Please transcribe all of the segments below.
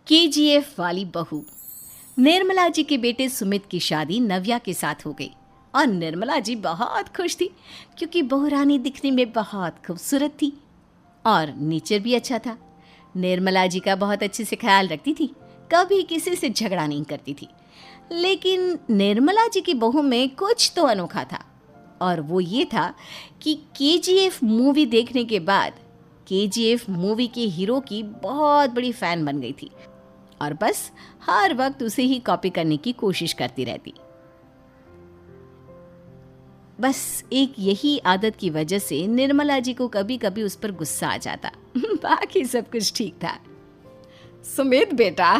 KGF वाली बहू। निर्मला जी के बेटे सुमित की शादी नव्या के साथ हो गई और निर्मला जी बहुत खुश थी क्योंकि बहू रानी दिखने में बहुत खूबसूरत थी और नेचर भी अच्छा था। निर्मला जी का बहुत अच्छे से ख्याल रखती थी, कभी किसी से झगड़ा नहीं करती थी। लेकिन निर्मला जी की बहू में कुछ तो अनोखा था और वो ये था कि केजीएफ मूवी देखने के बाद केजीएफ मूवी के हीरो की बहुत बड़ी फ़ैन बन गई थी और बस हर वक्त उसे ही कॉपी करने की कोशिश करती रहती। बस एक यही आदत की वजह से निर्मला जी को कभी कभी उस पर गुस्सा आ जाता। बाकी सब कुछ ठीक था। सुमित बेटा,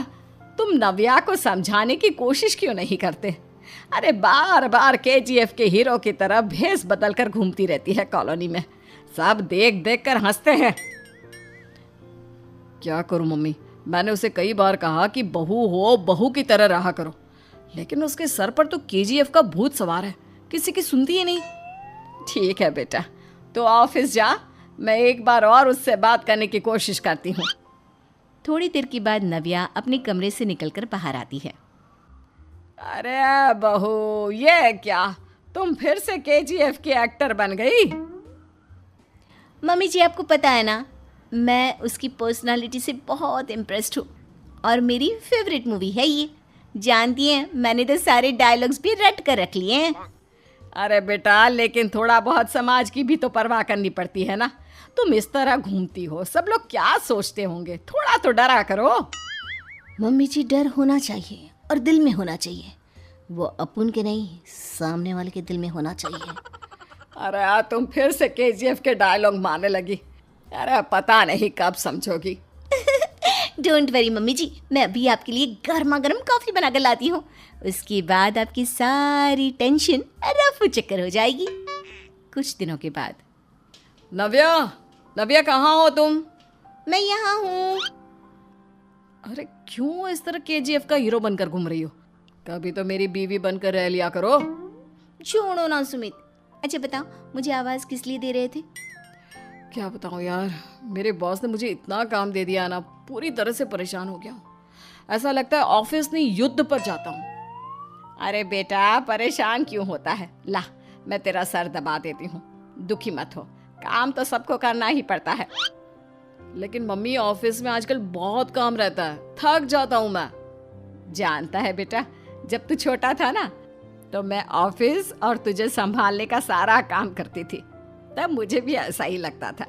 तुम नव्या को समझाने की कोशिश क्यों नहीं करते? अरे बार बार केजीएफ के हीरो की तरह भेस बदलकर घूमती रहती है कॉलोनी में। सब देख देख कर हंसते हैं। क्या करूं मम्मी, मैंने उसे कई बार कहा कि बहू हो, बहू की तरह रहा करो, लेकिन उसके सर पर तो केजीएफ का भूत सवार है, किसी की सुनती ही नहीं। ठीक है बेटा, तो ऑफिस जा, मैं एक बार और उससे बात करने की कोशिश करती हूँ। थोड़ी देर के बाद नव्या अपने कमरे से निकलकर बाहर आती है। अरे बहू, ये क्या, तुम फिर से केजीएफ की एक्टर बन गई? मम्मी जी, आपको पता है ना, मैं उसकी पर्सनालिटी से बहुत इम्प्रेस्ड हूँ और मेरी फेवरेट मूवी है ये। जानती हैं, मैंने तो सारे डायलॉग्स भी रट कर रख लिए हैं। अरे बेटा, लेकिन थोड़ा बहुत समाज की भी तो परवाह करनी पड़ती है ना। तुम इस तरह घूमती हो, सब लोग क्या सोचते होंगे, थोड़ा तो डरा करो। मम्मी जी, डर होना चाहिए और दिल में होना चाहिए। वो अपन के नहीं, सामने वाले के दिल में होना चाहिए। अरे तुम फिर से केजीएफ के डायलॉग मारने लगी। अरे पता नहीं कब समझोगी। डोंट वरी मम्मी जी, मैं अभी आपके लिए गर्मा गर्म कॉफ़ी बना कर लाती हूँ। उसके बाद आपकी सारी टेंशन रफू चक्कर हो जाएगी। कुछ दिनों के बाद। नव्या, नव्या कहाँ हो तुम? मैं यहाँ हूँ। अरे क्यों इस तरह केजीएफ का हीरो बनकर घूम रही हो? कभी तो मेरी बीवी बनकर रह लिया करो। छोड़ो ना सुमित। अच्छा बताओ, मुझे आवाज़ किस लिए दे रहे थे? क्या बताऊँ यार, मेरे बॉस ने मुझे इतना काम दे दिया ना, पूरी तरह से परेशान हो गया हूँ। ऐसा लगता है ऑफिस नहीं, युद्ध पर जाता हूँ। अरे बेटा, परेशान क्यों होता है? ला, मैं तेरा सर दबा देती हूँ, दुखी मत हो, काम तो सबको करना ही पड़ता है। लेकिन मम्मी, ऑफिस में आजकल बहुत काम रहता है, थक जाता हूँ मैं। जानता है बेटा, जब तू छोटा था ना, तो मैं ऑफिस और तुझे संभालने का सारा काम करती थी, तब मुझे भी ऐसा ही लगता था।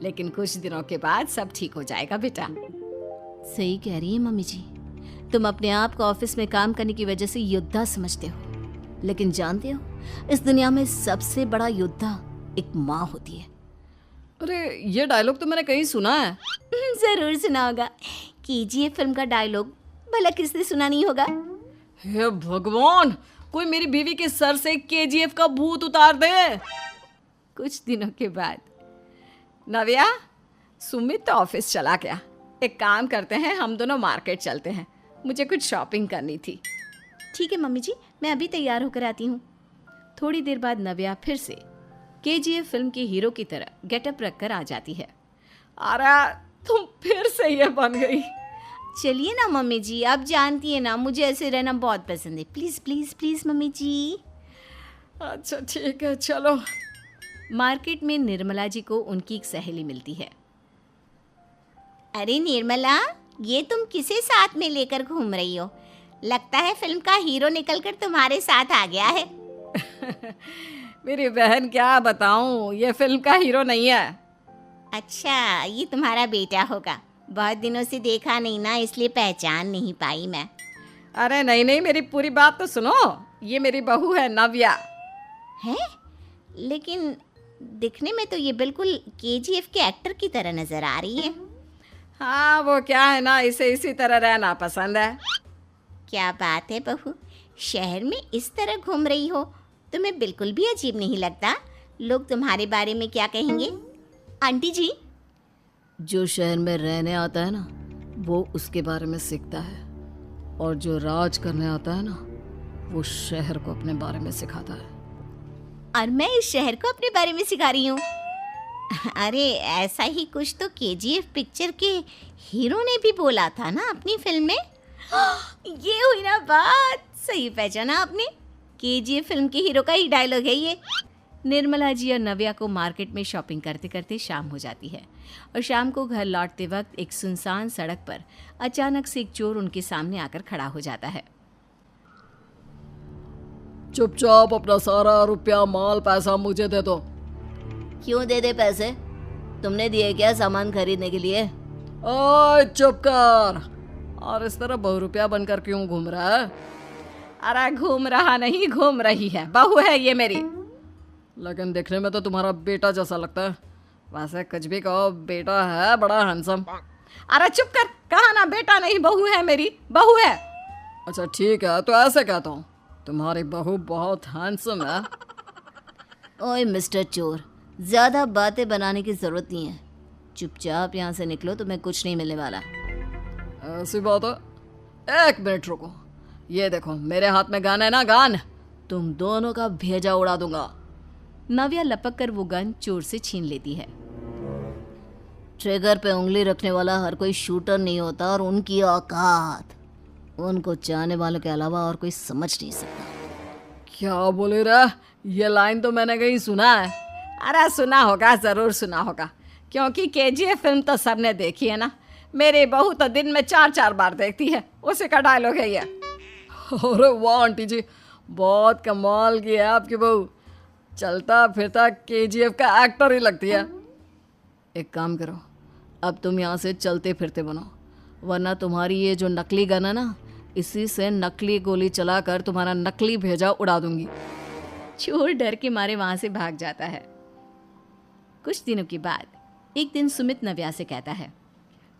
लेकिन कुछ दिनों के बाद सब ठीक हो जाएगा बेटा। सही कह रही है मम्मी जी, तुम अपने आप को ऑफिस में काम करने की वजह से योद्धा समझते हो, लेकिन जानते हो, इस दुनिया में सबसे बड़ा योद्धा एक माँ होती है। अरे ये डायलॉग तो मैंने कहीं सुना है। जरूर सुना होगा, केजीएफ फिल्म का डायलॉग, भला किसने सुना नहीं होगा? हे भगवान, कोई मेरी बीवी के सर से केजीएफ का भूत उतार दे। कुछ दिनों के बाद। नव्या, सुमित तो ऑफिस चला गया, एक काम करते हैं, हम दोनों मार्केट चलते हैं, मुझे कुछ शॉपिंग करनी थी। ठीक है मम्मी जी, मैं अभी तैयार होकर आती हूँ। थोड़ी देर बाद नव्या फिर से केजीएफ फिल्म के हीरो की तरह गेटअप रखकर आ जाती है। अरे तुम फिर से ये बन गई। चलिए ना मम्मी जी, आप जानती है ना, मुझे ऐसे रहना बहुत पसंद है। प्लीज़ प्लीज़ प्लीज़ मम्मी जी। अच्छा ठीक है, चलो। मार्केट में निर्मला जी को उनकी एक सहेली मिलती है। अरे निर्मला, ये तुम किसे साथ में लेकर घूम रही हो? लगता है फिल्म का हीरो निकलकर तुम्हारे साथ आ गया है। मेरी बहन, क्या बताऊं, ये फिल्म का हीरो नहीं है। अच्छा, ये तुम्हारा बेटा होगा। बहुत दिनों से देखा नहीं ना, इसलिए पहचान नहीं पाई मैं। अरे नहीं नहीं, मेरी पूरी बात तो सुनो। ये मेरी बहू है नव्या। है? लेकिन दिखने में तो ये बिल्कुल केजीएफ के एक्टर की तरह नजर आ रही है। हाँ, वो क्या है ना, इसे इसी तरह रहना पसंद है। क्या बात है बहू, शहर में इस तरह घूम रही हो, तुम्हें बिल्कुल भी अजीब नहीं लगता? लोग तुम्हारे बारे में क्या कहेंगे? आंटी जी, जो शहर में रहने आता है ना, वो उसके बारे में सीखता है, और जो राज करने आता है ना, वो शहर को अपने बारे में सिखाता है। और मैं इस शहर को अपने बारे में सिखा रही हूँ। अरे ऐसा ही कुछ तो केजीएफ पिक्चर के हीरो ने भी बोला था ना अपनी फिल्म में। ये हुई ना बात, सही पहचाना आपने। केजीएफ फिल्म के हीरो का ही डायलॉग है ये। निर्मला जी और नव्या को मार्केट में शॉपिंग करते करते शाम हो जाती है और शाम को घर लौटते वक्त एक सुनसान सड़क पर अचानक से एक चोर उनके सामने आकर खड़ा हो जाता है। चुपचाप अपना सारा रुपया माल पैसा मुझे दे दो। क्यों दे दे पैसे? तुमने दिए क्या सामान खरीदने के लिए? ओए चुप कर। और इस तरह बहुरुपया बनकर क्यों घूम रहा है? अरे घूम रहा नहीं, घूम रही है, बहू है ये मेरी। लेकिन देखने में तो तुम्हारा बेटा जैसा लगता है। वैसे कुछ भी कहो, बेटा है बड़ा हैंडसम। अरे चुप कर, कहा ना बेटा नहीं बहू है मेरी, बहू है। अच्छा ठीक है, तो ऐसे कहता हूँ, तुम्हारी बहू बहुत हैंडसम है। ओए मिस्टर चोर, ज़्यादा बातें बनाने की ज़रूरत नहीं है। चुपचाप यहाँ से निकलो, तुम्हें कुछ नहीं मिलने वाला। ऐसी बात है? एक मिनट रुको, ये देखो मेरे हाथ में गन है ना, गन। तुम दोनों का भेजा उड़ा दूंगा। नव्या लपक कर वो गन चोर से छीन लेती है। ट्रिगर पे उंगली रखने वाला हर कोई शूटर नहीं होता, और उनकी औकात उनको चाहने वालों के अलावा और कोई समझ नहीं सकता। क्या बोले रे? ये लाइन तो मैंने कहीं सुना है। अरे सुना होगा, ज़रूर सुना होगा, क्योंकि केजीएफ फिल्म तो सबने देखी है ना। मेरी बहू तो दिन में 4-4 बार देखती है, उसी का डायलॉग है ये। अरे वाह आंटी जी, बहुत कमाल की है आपकी बहू। चलता फिरता केजीएफ का एक्टर ही लगती है। एक काम करो, अब तुम यहाँ से चलते फिरते बनो, वरना तुम्हारी ये जो नकली गन है ना, इसी से नकली गोली चलाकर तुम्हारा नकली भेजा उड़ा दूंगी। चोर डर के मारे वहां से भाग जाता है। कुछ दिनों के बाद एक दिन सुमित नव्या से कहता है,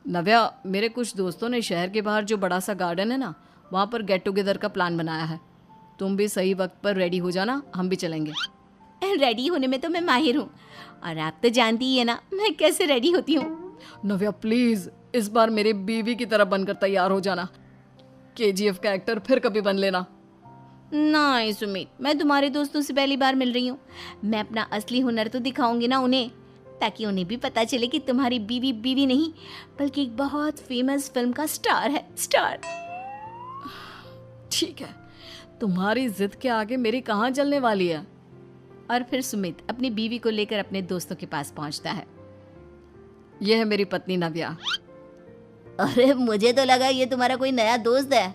नव्या, मेरे कुछ दोस्तों ने शहर के बाहर जो बड़ा सा गार्डन है ना, वहाँ पर गेट टुगेदर का प्लान बनाया है। तुम भी सही वक्त पर रेडी हो जाना, हम भी चलेंगे। रेडी होने में तो मैं माहिर हूँ, और आप तो जानती ही है ना मैं कैसे रेडी होती हूँ। नव्या प्लीज, इस बार मेरी बीवी की तरह बनकर तैयार हो जाना। केजीएफ का एक्टर फिर कभी बन लेना। नहीं सुमित, मैं तुम्हारे दोस्तों से पहली बार मिल रही हूँ। मैं अपना असली हुनर तो दिखाऊंगी ना उन्हें, ताकि उन्हें भी पता चले कि तुम्हारी बीवी बीवी नहीं, बल्कि एक बहुत फेमस फिल्म का स्टार है, स्टार। ठीक है, तुम्हारी जिद के आगे मेरी कहाँ चलने वाली है। और फिर सुमित अपनी बीवी को लेकर अपने दोस्तों के पास पहुंचता है। यह है मेरी पत्नी नव्या। अरे मुझे तो लगा ये तुम्हारा कोई नया दोस्त है।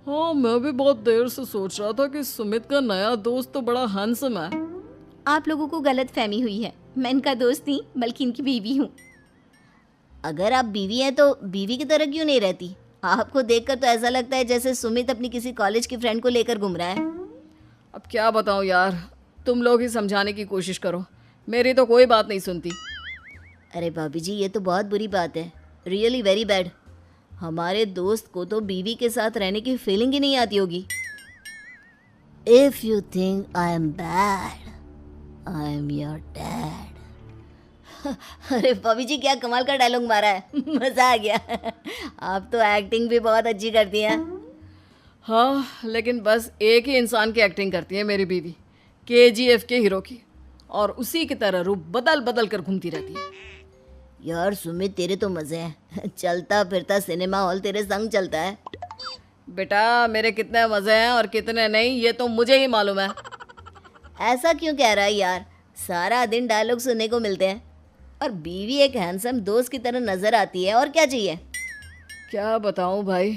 हाँ, मैं भी बहुत देर से सोच रहा था कि सुमित का नया दोस्त तो बड़ा हैंडसम है। आप लोगों को गलत फहमी हुई है, मैं इनका दोस्त नहीं बल्कि इनकी बीवी हूँ। अगर आप बीवी हैं तो बीवी की तरह क्यों नहीं रहती? आपको देखकर तो ऐसा लगता है जैसे सुमित अपनी किसी कॉलेज की फ्रेंड को लेकर घूम रहा है। अब क्या बताऊँ यार, तुम लोग ही समझाने की कोशिश करो, मेरी तो कोई बात नहीं सुनती। अरे भाभी जी, ये तो बहुत बुरी बात है, रियली वेरी बैड। हमारे दोस्त को तो बीवी के साथ रहने की फीलिंग ही नहीं आती होगी। If you think I am bad, I am your dad. अरे भाभी जी, क्या कमाल का डायलॉग मारा है, मजा आ गया। आप तो एक्टिंग भी बहुत अच्छी करती हैं। हाँ, लेकिन बस एक ही इंसान की एक्टिंग करती है मेरी बीवी, केजीएफ के हीरो की, और उसी की तरह रूप बदल बदल कर घूमती रहती है। यार सुमित, तेरे तो मजे हैं, चलता फिरता सिनेमा हॉल तेरे संग चलता है। बेटा, मेरे कितने मजे हैं और कितने नहीं ये तो मुझे ही मालूम है। ऐसा क्यों कह रहा है यार, सारा दिन डायलॉग सुनने को मिलते हैं, और बीवी एक हैंडसम दोस्त की तरह नजर आती है, और क्या चाहिए। क्या बताऊं भाई,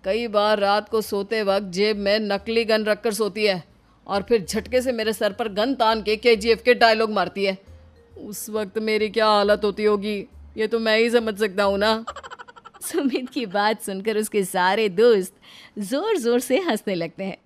कई बार रात को सोते वक्त जेब में नकली गन रखकर सोती है, और फिर झटके से मेरे सर पर गन तान के केजीएफ के डायलॉग मारती है। उस वक्त मेरी क्या हालत होती होगी, ये तो मैं ही समझ सकता हूँ ना। सुमित की बात सुनकर उसके सारे दोस्त जोर जोर से हंसने लगते हैं।